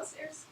upstairs.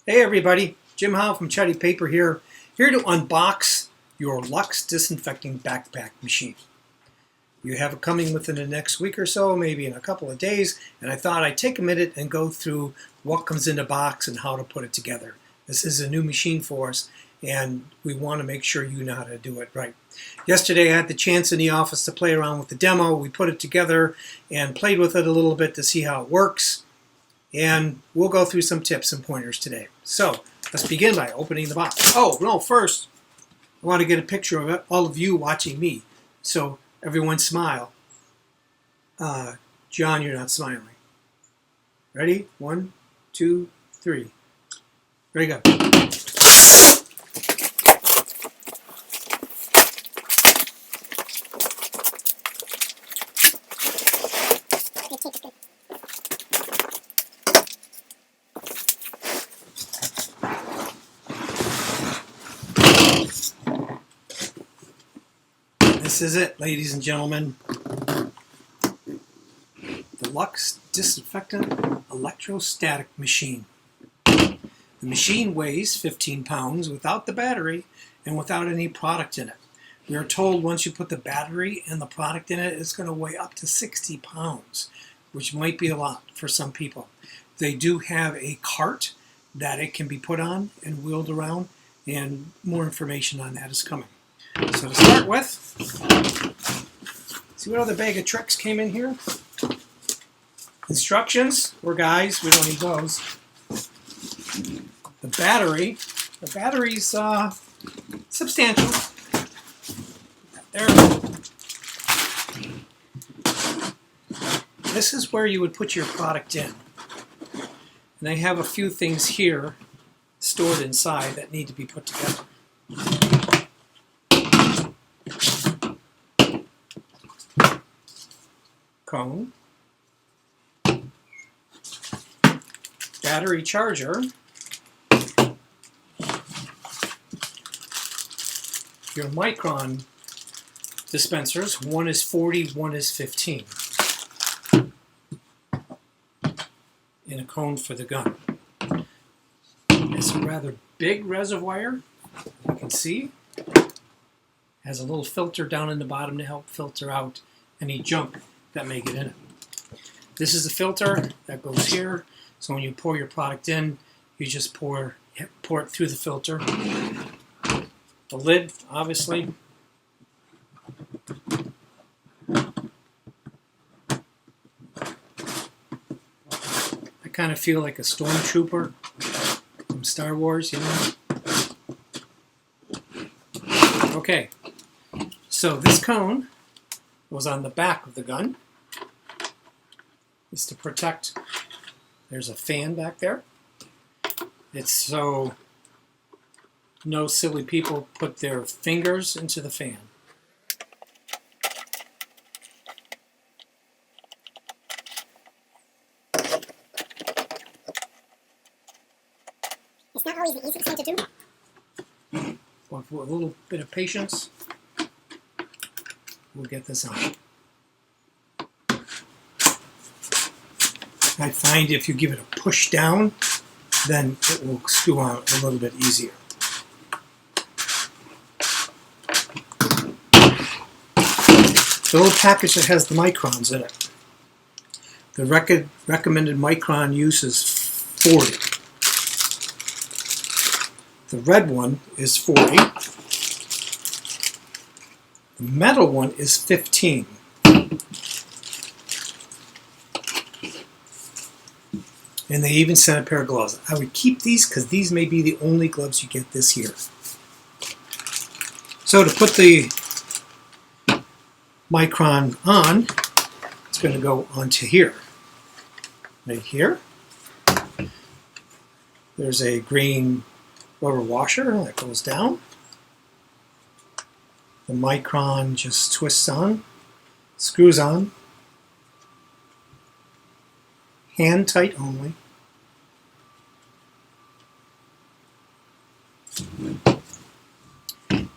Hey everybody, Jim Howe from Chatty Paper here to unbox your Lux Disinfecting Backpack Machine. You have it coming within the next week or so, maybe in a couple of days, and I thought I'd take a minute and go through what comes in the box and how to put it together. This is a new machine for us, and we want to make sure you know how to do it right. Yesterday I had the chance in the office to play around with the demo. We put it together and played with it a little bit to see how it works. And we'll go through some tips and pointers today. So let's begin by opening the box. Oh, no, first, I want to get a picture of it, all of you watching me. So everyone smile. John, you're not smiling. Ready? 1, 2, 3. Very good. This is it, ladies and gentlemen. The Lux Disinfectant Electrostatic Machine. The machine weighs 15 pounds without the battery and without any product in it. We are told once you put the battery and the product in it, it's going to weigh up to 60 pounds, which might be a lot for some people. They do have a cart that it can be put on and wheeled around, and more information on that is coming. So to start with, see what other bag of tricks came in here? Instructions. We're guys, we don't need those. The battery's substantial. There. This is where you would put your product in. And I have a few things here stored inside that need to be put together. Cone, battery charger, your micron dispensers, one is 40, one is 15, and a cone for the gun. It's a rather big reservoir, you can see. Has a little filter down in the bottom to help filter out any junk that may get in it. This is the filter that goes here. So when you pour your product in, you just pour it through the filter. The lid, obviously. I kind of feel like a stormtrooper from Star Wars, you know. Okay, so this cone goes on the back of the gun. It's to protect. There's a fan back there. It's so no silly people put their fingers into the fan. It's not always the easiest thing to do. With a little bit of patience, we'll get this on. I find if you give it a push down, then it will screw on a little bit easier. The little package that has the microns in it. The recommended micron use is 40. The red one is 40. The metal one is 15. And they even sent a pair of gloves. I would keep these because these may be the only gloves you get this year. So to put the micron on, it's going to go onto here. Right here. There's a green rubber washer that goes down. The micron just twists on, screws on. Hand tight only.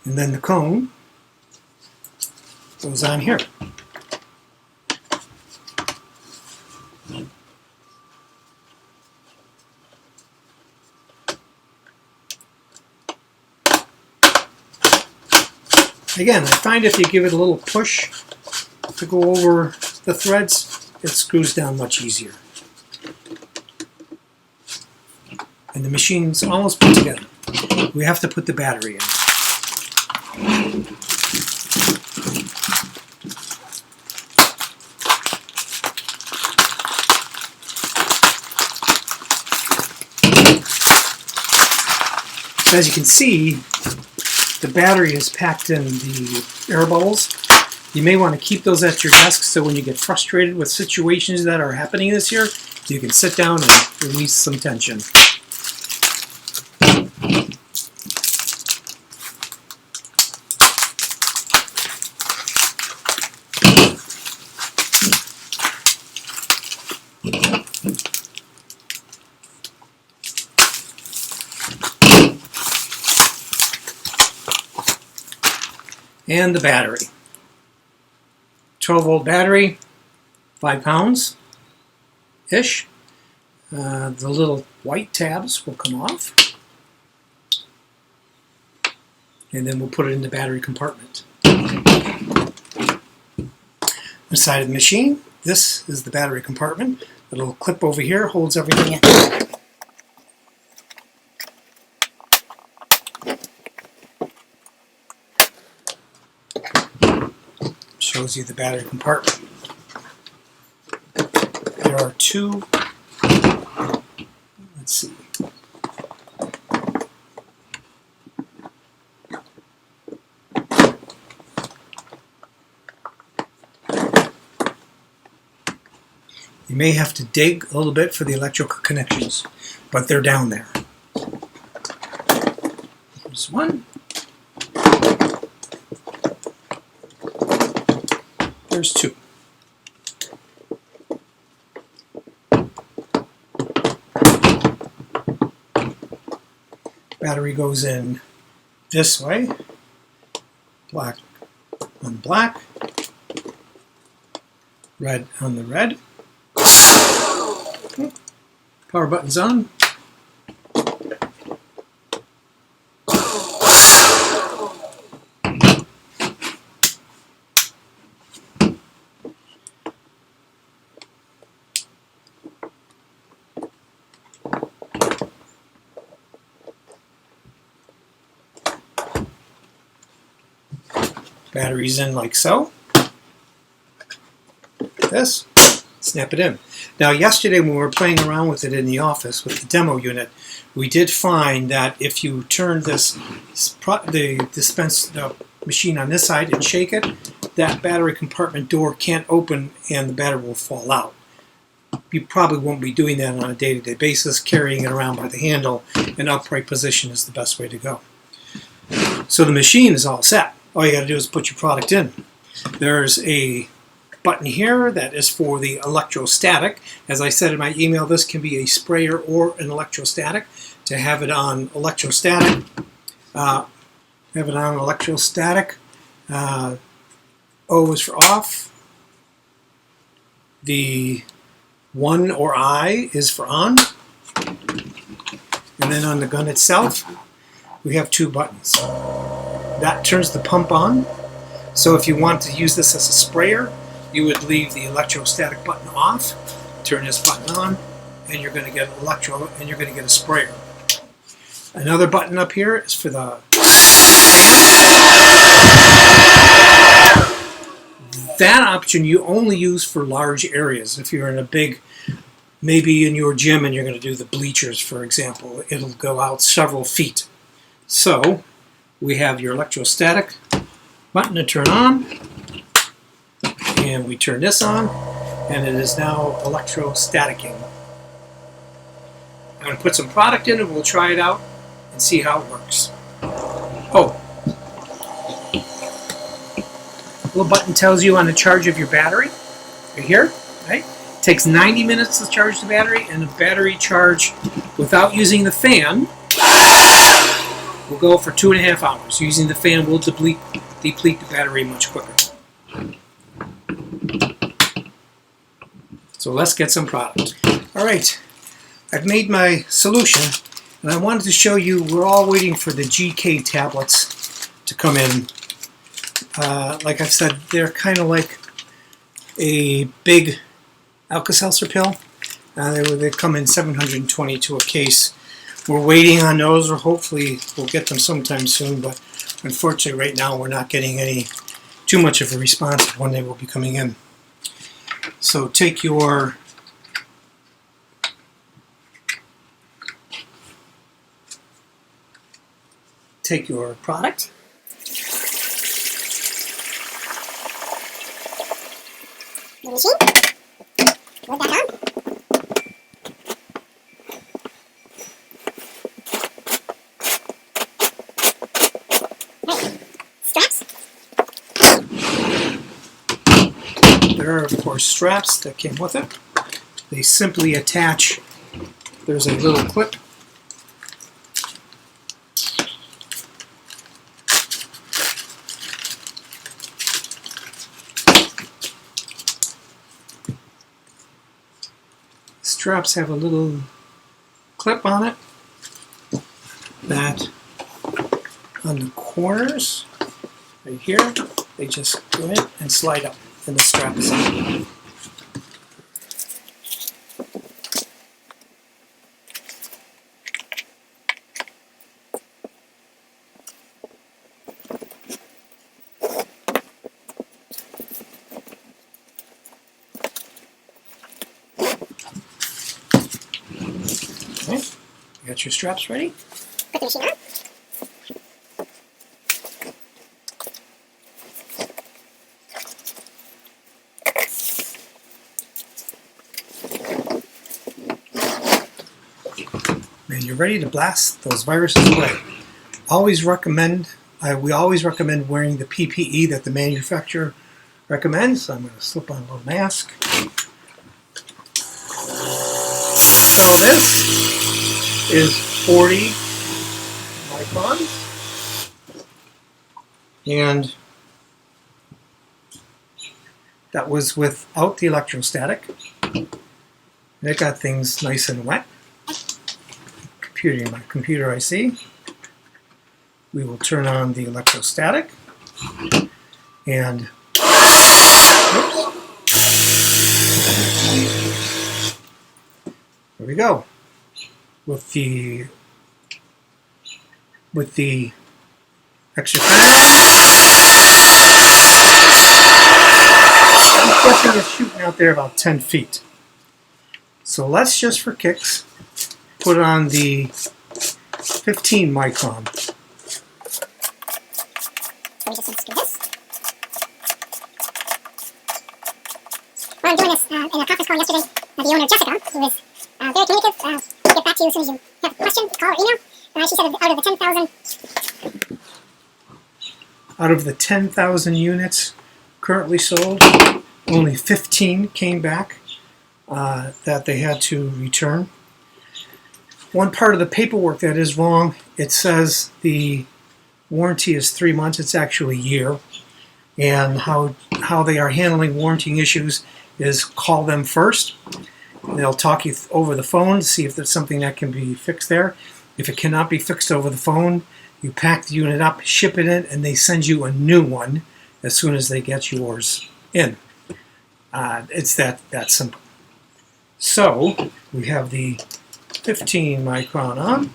And then the cone goes on here. Again, I find if you give it a little push to go over the threads, it screws down much easier. And the machine's almost put together. We have to put the battery in. So as you can see, the battery is packed in the air bubbles. You may want to keep those at your desk so when you get frustrated with situations that are happening this year, you can sit down and release some tension. And the battery. 12-volt battery, 5 pounds-ish. The little white tabs will come off. And then we'll put it in the battery compartment. The side of the machine, this is the battery compartment. The little clip over here holds everything in. Shows you the battery compartment. There are two, let's see. You may have to dig a little bit for the electrical connections, but they're down there. There's one. There's two. Battery goes in this way, black on black, red on the red. Power button's on. Batteries in like so. This, snap it in. Now yesterday when we were playing around with it in the office with the demo unit, we did find that if you turn the machine on this side and shake it, that battery compartment door can't open and the battery will fall out. You probably won't be doing that on a day-to-day basis. Carrying it around by the handle in upright position is the best way to go. So the machine is all set. All you got to do is put your product in. There's a button here that is for the electrostatic. As I said in my email, this can be a sprayer or an electrostatic. To have it on electrostatic, O is for off. The 1 or I is for on. And then on the gun itself, we have 2 buttons. That turns the pump on. So if you want to use this as a sprayer, you would leave the electrostatic button off, turn this button on, and you're going to get a sprayer. Another button up here is for the that option you only use for large areas. If you're in a big, maybe in your gym and you're going to do the bleachers, for example, it'll go out several feet. So we have your electrostatic button to turn on, and we turn this on, and it is now electrostaticking. I'm going to put some product in and we'll try it out and see how it works. Oh, little button tells you on the charge of your battery, right here, right? It takes 90 minutes to charge the battery, and the battery charge without using the fan will go for 2.5 hours. Using the fan will deplete the battery much quicker. So let's get some product. All right, I've made my solution, and I wanted to show you, we're all waiting for the GK tablets to come in. Like I've said, they're kind of like a big Alka-Seltzer pill. They come in 722 a case. We're waiting on those, or hopefully we'll get them sometime soon, but unfortunately right now we're not getting too much of a response of when they will be coming in. So take your product, the machine, put that on. There are, of course, straps that came with it. They simply attach. There's a little clip. Straps have a little clip on it that on the corners, right here, they just go in and slide up. And the strap is on. Okay, you got your straps ready? Put the machine on. And you're ready to blast those viruses away. We always recommend wearing the PPE that the manufacturer recommends. So I'm going to slip on a little mask. So this is 40 microns, and that was without the electrostatic. It got things nice and wet. My computer IC. We will turn on the electrostatic, and there we go. With the extra fan, I'm guessing it's shooting out there about 10 feet. So let's just for kicks put on the 15 micron. So we just unscrew this. Well, I'm doing this in a conference call yesterday. The owner, Jessica, who was very communicative, will get back to you as soon as you have a question, call or email. She said out of the 10,000 units currently sold, only 15 came back that they had to return. One part of the paperwork that is wrong, it says the warranty is 3 months, it's actually a year. And how they are handling warranty issues is call them first. They'll talk you over the phone to see if there's something that can be fixed there. If it cannot be fixed over the phone, you pack the unit up, ship it in, and they send you a new one as soon as they get yours in. It's that simple. So we have the 15 micron on.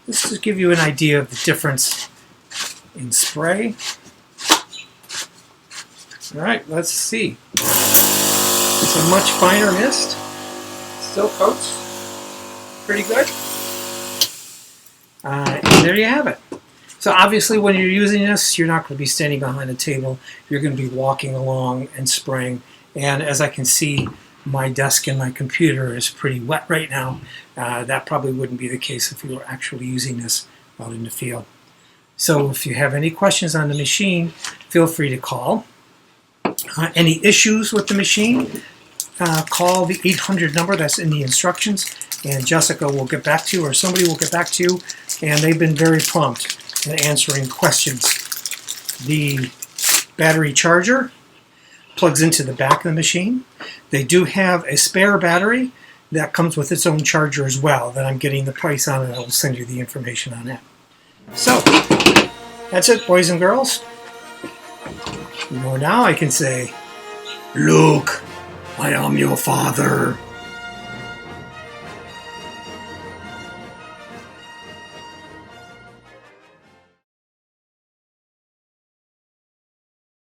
This to give you an idea of the difference in spray. All right, let's see. It's a much finer mist. Still coats pretty good. And there you have it. So obviously when you're using this, you're not going to be standing behind a table. You're going to be walking along and spraying. And as I can see, my desk and my computer is pretty wet right now. That probably wouldn't be the case if you were actually using this out in the field. So if you have any questions on the machine, feel free to call. Any issues with the machine, call the 800 number that's in the instructions, and Jessica will get back to you, or somebody will get back to you, and they've been very prompt in answering questions. The battery charger. Plugs into the back of the machine. They do have a spare battery that comes with its own charger as well that I'm getting the price on, and I will send you the information on that. So, that's it, boys and girls. You know, now I can say, "Luke, I am your father."